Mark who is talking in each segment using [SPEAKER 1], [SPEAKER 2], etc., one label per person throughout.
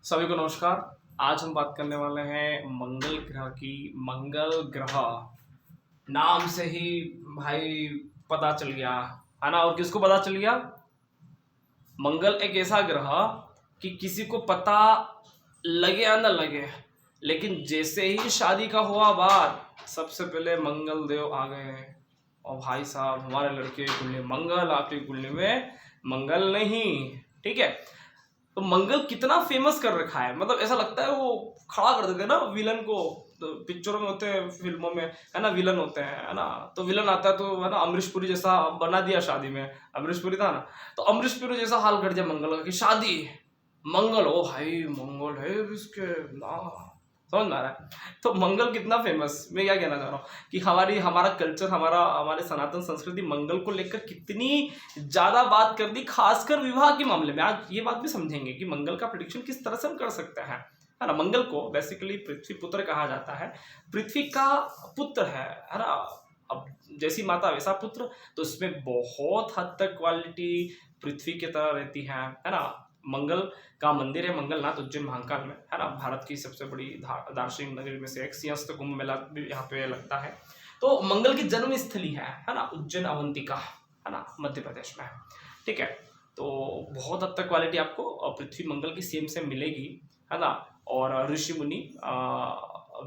[SPEAKER 1] सभी को नमस्कार। आज हम बात करने वाले हैं मंगल ग्रह की। मंगल ग्रह नाम से ही भाई पता चल गया है ना। और किसको पता चल गया? मंगल एक ऐसा ग्रह कि किसी को पता लगे या न लगे, लेकिन जैसे ही शादी का हुआ बात सबसे पहले मंगल देव आ गए। और भाई साहब हमारे लड़के की कुंडली मंगल, आपकी कुंडली में मंगल नहीं। ठीक है, तो मंगल कितना फेमस कर रखा है, मतलब ऐसा लगता है वो खड़ा कर देते हैं ना विलन को। तो पिक्चरों में होते हैं, फिल्मों में है ना, विलन होते हैं है ना। तो विलन आता है तो है ना, अमरीश पुरी जैसा बना दिया शादी में। अमरीश पुरी था ना, तो अमरीश पुरी जैसा हाल कर दिया मंगल का कि शादी मंगल, ओ भाई मंगल है इसके ना। समझ में आ रहा है? तो मंगल कितना फेमस, मैं क्या कहना चाह रहा हूँ कि हमारा कल्चर, हमारे सनातन संस्कृति मंगल को लेकर कितनी ज्यादा बात कर दी, खासकर विवाह के मामले में। आज ये बात भी समझेंगे कि मंगल का प्रेडिक्शन किस तरह से हम कर सकते हैं, है ना। मंगल को बेसिकली पृथ्वी पुत्र कहा जाता है। पृथ्वी का पुत्र है ना। अब जैसी माता वैसा पुत्र, तो इसमें बहुत हद तक क्वालिटी पृथ्वी की तरह रहती है ना। मंगल का मंदिर है मंगलनाथ, उज्जैन महाकाल में, है ना। भारत की सबसे बड़ी दार्शनिक नगरी में से एक, सिंहस्थ कुंभ मेला भी यहाँ पे लगता है। तो मंगल की जन्म स्थली है ना, उज्जैन अवंतिका, है ना, मध्य प्रदेश में। ठीक है, तो बहुत हद तक क्वालिटी आपको पृथ्वी मंगल की सेम से मिलेगी, है ना। और ऋषि मुनि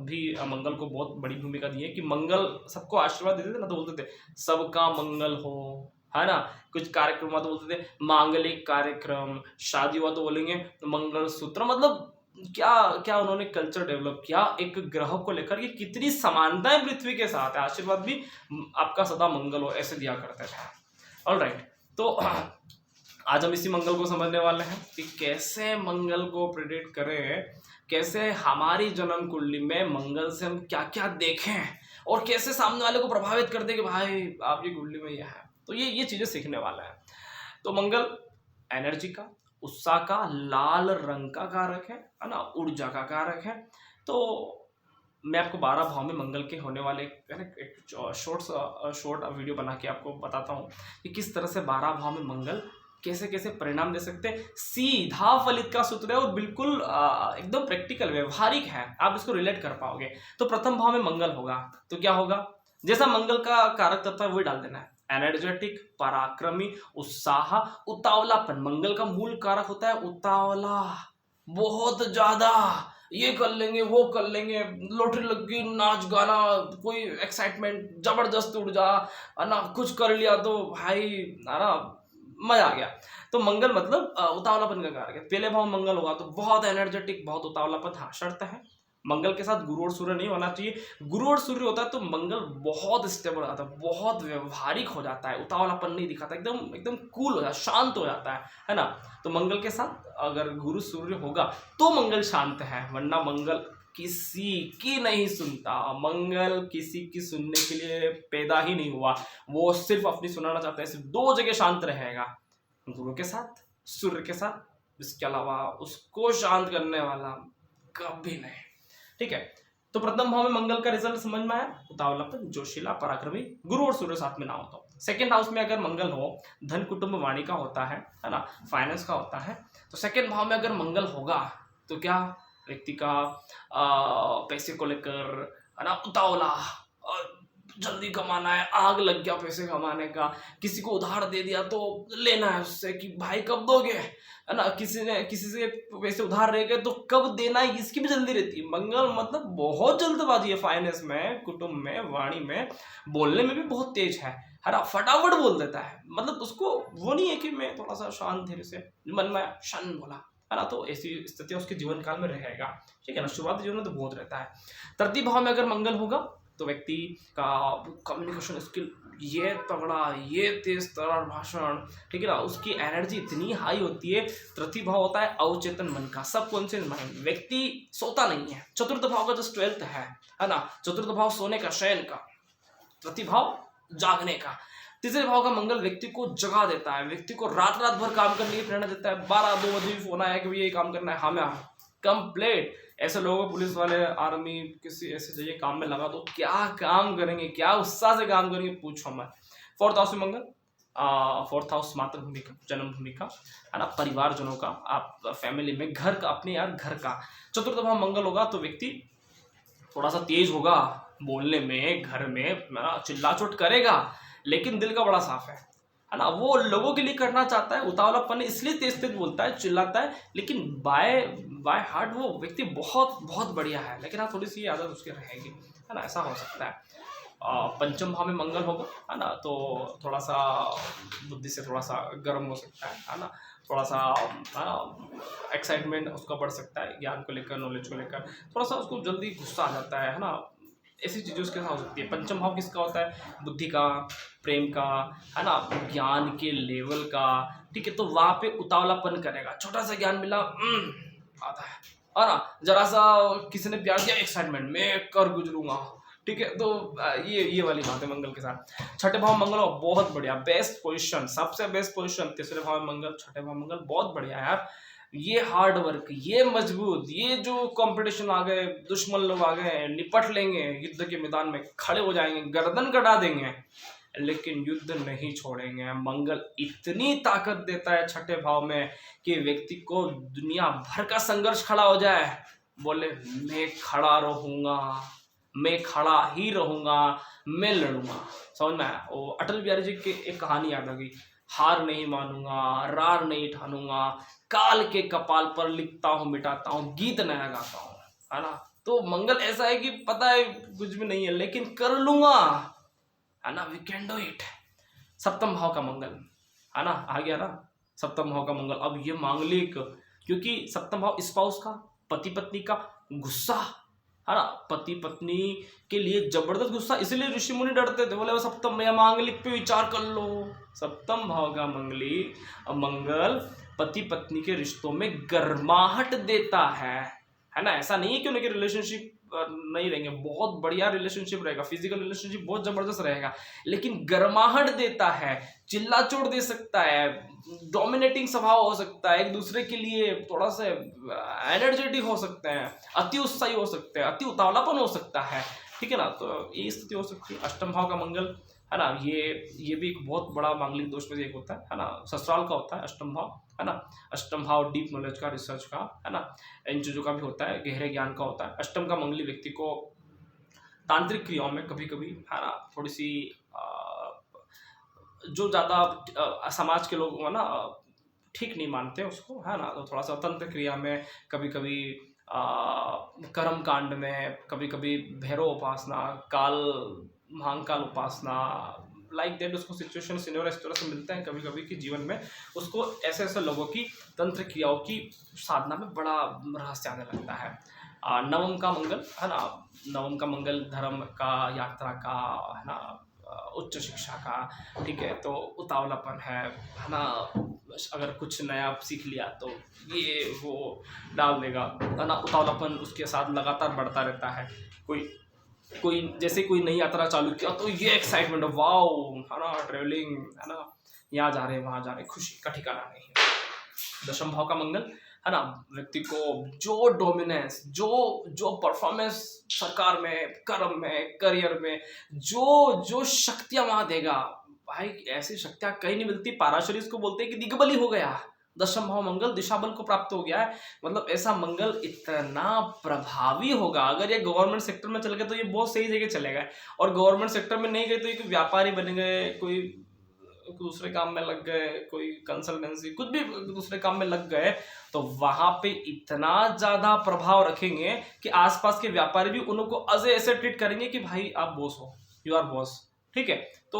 [SPEAKER 1] भी मंगल को बहुत बड़ी भूमिका दी है कि मंगल सबको आशीर्वाद देते थे ना, तो बोलते थे सबका मंगल हो, है ना। कुछ कार्यक्रम हुआ तो बोलते थे मांगलिक कार्यक्रम, शादी हुआ तो बोलेंगे मंगल सूत्र। मतलब क्या क्या उन्होंने कल्चर डेवलप किया एक ग्रह को लेकर कि कितनी समानताएं पृथ्वी के साथ है। आशीर्वाद भी आपका सदा मंगल हो ऐसे दिया करते थे। ऑलराइट, तो आज हम इसी मंगल को समझने वाले हैं कि कैसे मंगल को प्रेडिक्ट करें, कैसे हमारी जन्म कुंडली में मंगल से हम क्या क्या देखें, और कैसे सामने वाले को प्रभावित कर दे कि भाई आपकी कुंडली में यह है। तो ये चीजें सीखने वाला है। तो मंगल एनर्जी का, उत्साह का, लाल रंग का कारक है ना, ऊर्जा का कारक है। तो मैं आपको 12 भाव में मंगल के होने वाले एक शॉर्ट वीडियो बना के आपको बताता हूँ कि किस तरह से 12 भाव में मंगल कैसे कैसे परिणाम दे सकते हैं। सीधा फलित का सूत्र है और बिल्कुल एकदम प्रैक्टिकल व्यवहारिक है, आप इसको रिलेट कर पाओगे। तो प्रथम भाव में मंगल होगा तो क्या होगा, जैसा मंगल का कारक तत्व है वही डाल देना है। एनर्जेटिक, पराक्रमी, उत्साह, उतावलापन। मंगल का मूल कारक होता है उतावला, बहुत ज्यादा, ये कर लेंगे वो कर लेंगे, लॉटरी लग गई, नाच गाना, कोई एक्साइटमेंट, जबरदस्त ऊर्जा, है ना, कुछ कर लिया तो भाई है ना मजा आ गया। तो मंगल मतलब उतावलापन का कारक है। पहले भाव मंगल होगा तो बहुत एनर्जेटिक, बहुत उतावलापन। हाँ, शर्त है मंगल के साथ गुरु और सूर्य नहीं होना चाहिए। गुरु और सूर्य होता है तो मंगल बहुत स्टेबल हो जाता है, बहुत व्यवहारिक हो जाता है, उतावलापन नहीं दिखाता, एकदम एकदम कूल हो जाता है, शांत हो जाता है ना। तो मंगल के साथ अगर गुरु सूर्य होगा तो मंगल शांत है, वरना मंगल किसी की नहीं सुनता। मंगल किसी की सुनने के लिए पैदा ही नहीं हुआ, वो सिर्फ अपनी सुनाना चाहता है। सिर्फ दो जगह शांत रहेगा, गुरु के साथ, सूर्य के साथ। इसके अलावा उसको शांत करने वाला कभी नहीं। ठीक है, तो प्रथम भाव में मंगल का रिजल्ट समझ में आया, उतावलापन, जोशीला, पराक्रमी, गुरु और सूर्य साथ में ना हो तो। सेकंड हाउस में अगर मंगल हो, धन, कुटुंब, वाणी का होता है ना, फाइनेंस का होता है। तो सेकंड भाव में अगर मंगल होगा तो क्या व्यक्ति का पैसे को लेकर है ना उतावला, जल्दी कमाना है, आग लग गया पैसे कमाने का, किसी को उधार दे दिया तो लेना है उससे कि भाई कब दोगे, है ना। किसी से पैसे उधार रह गए तो कब देना है, इसकी भी जल्दी रहती है। मंगल मतलब बहुत जल्दबाजी है, फाइनेंस में, कुटुंब में, वाणी में, बोलने में भी बहुत तेज है ना, फटाफट बोल देता है। मतलब उसको वो नहीं है कि मैं थोड़ा सा शांत धीरे से, मन में शन बोला, है ना। तो ऐसी स्थिति उसके जीवन काल में रहेगा। ठीक है ना, शुरुआती जीवन में तो बहुत रहता है। तृतीय भाव में अगर मंगल होगा तो व्यक्ति का कम्युनिकेशन स्किल ये तगड़ा, ये तेज तरार भाषण, ठीक है ना, उसकी एनर्जी इतनी हाई होती है। तृतीय भाव होता है अवचेतन मन का, सबकॉन्शियस माइंड। व्यक्ति सोता नहीं है। चतुर्थ भाव का जो 12th है ना, चतुर्थ भाव सोने का, शयन का, तृतीय भाव जागने का। तीसरे भाव का मंगल व्यक्ति को जगा देता है, व्यक्ति को रात रात भर काम करने की प्रेरणा देता है। 12-2 बजे भी फोन आया कि ये काम करना है, हाँ मैं कंप्लीट। ऐसे लोगों को पुलिस वाले, आर्मी, किसी ऐसे जगह काम में लगा तो क्या काम करेंगे, क्या उत्साह से काम करेंगे, पूछो मत। फोर्थ हाउस में मंगल फोर्थ हाउस मातृभूमि का, जन्मभूमि का, है ना, परिवारजनों का, आप फैमिली में, घर का, अपने यार घर का। चतुर्थ भाव मंगल होगा तो व्यक्ति थोड़ा सा तेज होगा बोलने में, घर में, है ना, चिल्ला-चोट करेगा, लेकिन दिल का बड़ा साफ है ना, वो लोगों के लिए करना चाहता है, उतावलापन इसलिए तेज तेज बोलता है, चिल्लाता है, लेकिन बाय बाय हार्ट वो व्यक्ति बहुत बहुत बढ़िया है, लेकिन हाँ थोड़ी सी ये आदत उसकी रहेगी, है ना, ऐसा हो सकता है। पंचम भाव में मंगल होगा, है ना, तो थोड़ा सा बुद्धि से थोड़ा सा गर्म हो सकता है ना, थोड़ा सा एक्साइटमेंट उसका बढ़ सकता है, ज्ञान को लेकर, नॉलेज को लेकर, थोड़ा सा उसको जल्दी गुस्सा आ जाता है ना, ऐसी चीज़ें उसके साथ हो सकती है। पंचम भाव किसका होता है? बुद्धि का, प्रेम का, है ना, ज्ञान के लेवल का, ठीक है, तो वहाँ पे उतावलापन करेगा, छोटा सा ज्ञान मिला आता है ना, जरा सा किसी ने प्यार दिया, एक्साइटमेंट, मैं कर गुजरूंगा, ठीक है, तो ये वाली बात है मंगल के साथ। छठे भाव मंगल हो, बहुत बढ़िया, बेस्ट पोजीशन, सबसे बेस्ट पोजीशन, तीसरे भाव में मंगल, छठे भाव मंगल, बहुत बढ़िया यार, ये हार्ड वर्क, ये मजबूत, ये जो कंपटीशन आ गए, दुश्मन लोग आ गए, निपट लेंगे, युद्ध के मैदान में खड़े हो जाएंगे, गर्दन कटा देंगे, लेकिन युद्ध नहीं छोड़ेंगे। मंगल इतनी ताकत देता है छठे भाव में कि व्यक्ति को दुनिया भर का संघर्ष खड़ा हो जाए, बोले मैं खड़ा रहूंगा, मैं खड़ा ही रहूंगा, मैं लड़ूंगा। समझ में आया? वो अटल बिहारी जी की एक कहानी याद आ गई, हार नहीं मानूंगा, रार नहीं ठानूंगा, काल के कपाल पर लिखता हूँ मिटाता हूँ, गीत नया गाता हूँ, है ना। तो मंगल ऐसा है कि पता है कुछ भी नहीं है लेकिन कर लूंगा, है ना, वी कैन डू इट। सप्तम भाव का मंगल, है ना, आ गया ना सप्तम भाव का मंगल। अब ये मांगलिक, क्योंकि सप्तम भाव स्पाउस का, पति पत्नी का गुस्सा, है ना, पति पत्नी के लिए जबरदस्त गुस्सा, इसलिए ऋषि मुनि डरते थे, बोले वो सप्तम में मांगलिक पे विचार कर लो। सप्तम भाव का मंगल पति पत्नी के रिश्तों में गर्माहट देता है ना। ऐसा नहीं है कि उनके रिलेशनशिप नहीं रहेंगे, बहुत बढ़िया रिलेशनशिप रहेगा, फिजिकल रिलेशनशिप बहुत जबरदस्त रहेगा, लेकिन गर्माहट देता है, चिल्ला चोट दे सकता है, डोमिनेटिंग स्वभाव हो सकता है, एक दूसरे के लिए थोड़ा सा एनर्जेटिक हो सकते हैं, अति उत्साही हो सकते हैं, अति उतावलापन हो सकता है, ठीक है ना, तो ये स्थिति हो सकती है। अष्टम भाव का मंगल, है ना, ये भी एक बहुत बड़ा मांगलिक दोष में से एक होता है ना, ससुराल का होता है अष्टम भाव, है ना। अष्टम भाव डीप नॉलेज का, रिसर्च का, है ना, इन चीज़ों का भी होता है, गहरे ज्ञान का होता है। अष्टम का मंगली व्यक्ति को तांत्रिक क्रियाओं में कभी कभी, है ना, थोड़ी सी जो ज़्यादा समाज के लोग, है ना, ठीक नहीं मानते उसको, है ना, तो थोड़ा सा तंत्र क्रिया में, कभी कभी कर्म कांड में, कभी कभी भैरव उपासना, काल महाकाल उपासना, लाइक दैट, उसको सिचुएशन सिनेरियो इस तरह से मिलते हैं कभी कभी कि जीवन में उसको ऐसे ऐसे लोगों की तंत्र क्रियाओं की साधना में बड़ा रहस्य आने लगता है। नवम का मंगल, है ना, नवम का मंगल धर्म का, यात्रा का, है ना, उच्च शिक्षा का, ठीक है, तो उतावलापन है ना, अगर कुछ नया सीख लिया तो ये वो डाल देगा, है ना, उतावलापन उसके साथ लगातार बढ़ता रहता है। कोई जैसे कोई नई यात्रा चालू किया तो ये एक्साइटमेंट, वाओ, है ना, ट्रेवलिंग, है ना, यहाँ जा रहे हैं वहाँ जा रहे हैं, खुशी का ठिकाना नहीं है। दशम भाव का मंगल, है ना, व्यक्ति को जो डोमिनेंस, जो परफॉर्मेंस सरकार में, कर्म में, करियर में, जो शक्तियां वहां देगा, भाई ऐसी शक्तियां कहीं नहीं मिलती। पाराशरी इसको बोलते हैं कि दिग्बली हो गया, दशम भाव मंगल दिशा बल को प्राप्त हो गया है, मतलब ऐसा मंगल इतना प्रभावी होगा। अगर ये गवर्नमेंट सेक्टर में चल गए तो ये बहुत सही जगह चलेगा, और गवर्नमेंट सेक्टर में नहीं गए तो ये व्यापारी बन गए, कोई दूसरे काम में लग गए, कोई कंसल्टेंसी, कुछ भी दूसरे काम में लग गए, तो वहां पे इतना ज्यादा प्रभाव रखेंगे कि आसपास के व्यापारी भी उनको ऐसे ट्रीट करेंगे कि भाई आप बॉस हो, यू आर बॉस, ठीक है। तो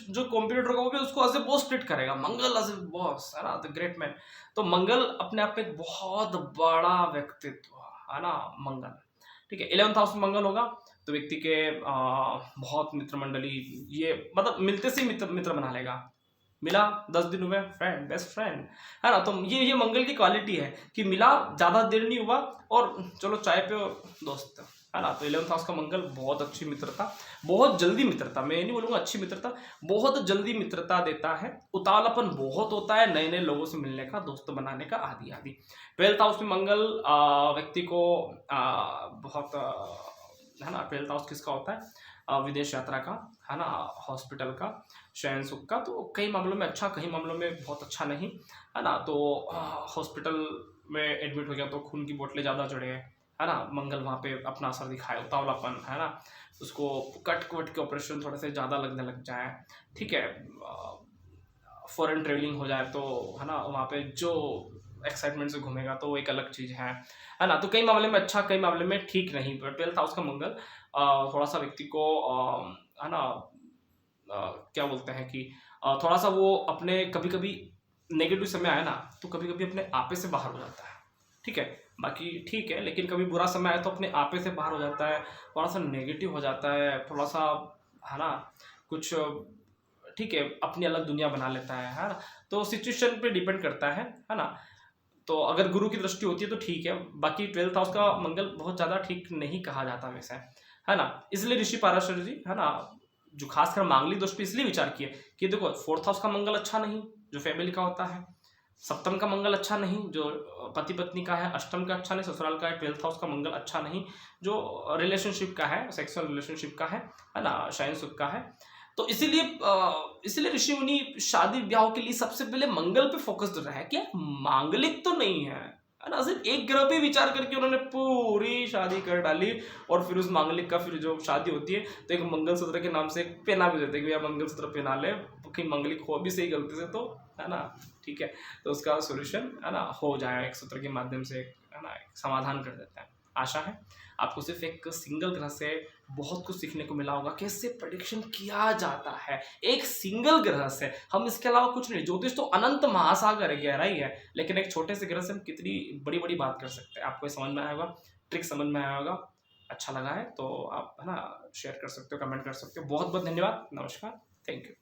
[SPEAKER 1] जो कॉम्पिटिटर को भी उसको एज ए बॉस ट्रीट करेगा, मंगल एज ए बॉस, है ना, द ग्रेट मैन। तो मंगल अपने आप में एक बहुत बड़ा व्यक्तित्व, है ना, मंगल, ठीक है। 11th हाउस में मंगल होगा तो व्यक्ति के बहुत मित्र मंडली, ये मतलब मिलते से मित्र बना लेगा, मिला 10 दिन हुए, फ्रेंड, बेस्ट फ्रेंड, है ना। तो ये मंगल की क्वालिटी है कि मिला, ज्यादा देर नहीं हुआ और चलो चाय पे दोस्त, है ना। तो 11th हाउस का मंगल बहुत अच्छी मित्रता, बहुत जल्दी मित्रता, मैं नहीं बोलूंगा अच्छी मित्रता, बहुत जल्दी मित्रता देता है। उतावलापन बहुत होता है नए नए लोगों से मिलने का, दोस्त बनाने का, आदि आदि। 12th हाउस में मंगल व्यक्ति को बहुत, है ना, 12th हाउस किसका होता है? विदेश यात्रा का, है ना, हॉस्पिटल का, शयन सुख का। तो कई मामलों में अच्छा, कई मामलों में बहुत अच्छा नहीं, है ना। तो हॉस्पिटल में एडमिट हो गया तो खून की बोतलें ज़्यादा चढ़े, है ना, मंगल वहाँ पे अपना असर दिखाए, उतावलापन, है ना, उसको कट के ऑपरेशन थोड़े से ज़्यादा लगने लग जाए, ठीक है, फॉरेन ट्रेवलिंग हो जाए तो, है ना, वहाँ पे जो एक्साइटमेंट से घूमेगा तो वो एक अलग चीज़ है ना। तो कई मामले में अच्छा, कई मामले में ठीक नहीं। पर 12th हाउस का मंगल थोड़ा सा व्यक्ति को है ना, क्या बोलते हैं कि थोड़ा सा वो अपने कभी कभी नेगेटिव समय आया ना तो कभी कभी अपने आपे से बाहर हो जाता है, ठीक है। बाकी ठीक है, लेकिन कभी बुरा समय आया तो अपने आपे से बाहर हो जाता है, थोड़ा सा नेगेटिव हो जाता है, थोड़ा सा, है ना, कुछ, ठीक है, अपनी अलग दुनिया बना लेता है ना। तो सिचुएशन पे डिपेंड करता है ना। तो अगर गुरु की दृष्टि होती है तो ठीक है, बाकी 12th हाउस का मंगल बहुत ज़्यादा ठीक नहीं कहा जाता वैसे, है ना। इसलिए ऋषि पाराशर जी, है ना, जो खासकर मांगलिक दोष पे इसलिए विचार किए कि देखो 4th हाउस का मंगल अच्छा नहीं जो फैमिली का होता है, सप्तम का मंगल अच्छा नहीं जो पति पत्नी का है, अष्टम का अच्छा नहीं ससुराल का है, 12th हाउस का मंगल अच्छा नहीं जो रिलेशनशिप का है, सेक्सुअल रिलेशनशिप का है ना, शयन सुख का है। तो इसीलिए ऋषि मुनि शादी ब्याह के लिए सबसे पहले मंगल पे फोकस्ड रहे कि मांगलिक तो नहीं है ना, सिर्फ एक ग्रह पे विचार करके उन्होंने पूरी शादी कर डाली। और फिर उस मांगलिक का फिर जो शादी होती है तो एक मंगलसूत्र के नाम से पहना भी देते हैं कि भैया मंगलसूत्र पहना ले, कहीं मंगलिक हो भी सही गलती से तो, है ना, ठीक है। तो उसका सोल्यूशन, है ना, हो जाए एक सूत्र के माध्यम से, है ना, एक समाधान कर देते हैं। आशा है आपको सिर्फ एक सिंगल ग्रह से बहुत कुछ सीखने को मिला होगा, कैसे प्रेडिक्शन किया जाता है एक सिंगल ग्रह से। हम इसके अलावा कुछ नहीं, ज्योतिष तो अनंत महासागर है, गहराई है, लेकिन एक छोटे से ग्रह से हम कितनी बड़ी बड़ी बात कर सकते हैं। आपको समझ में आया होगा, ट्रिक समझ में आया होगा। अच्छा लगा है तो आप, है ना, शेयर कर सकते हो, कमेंट कर सकते हो। बहुत बहुत धन्यवाद, नमस्कार, थैंक यू।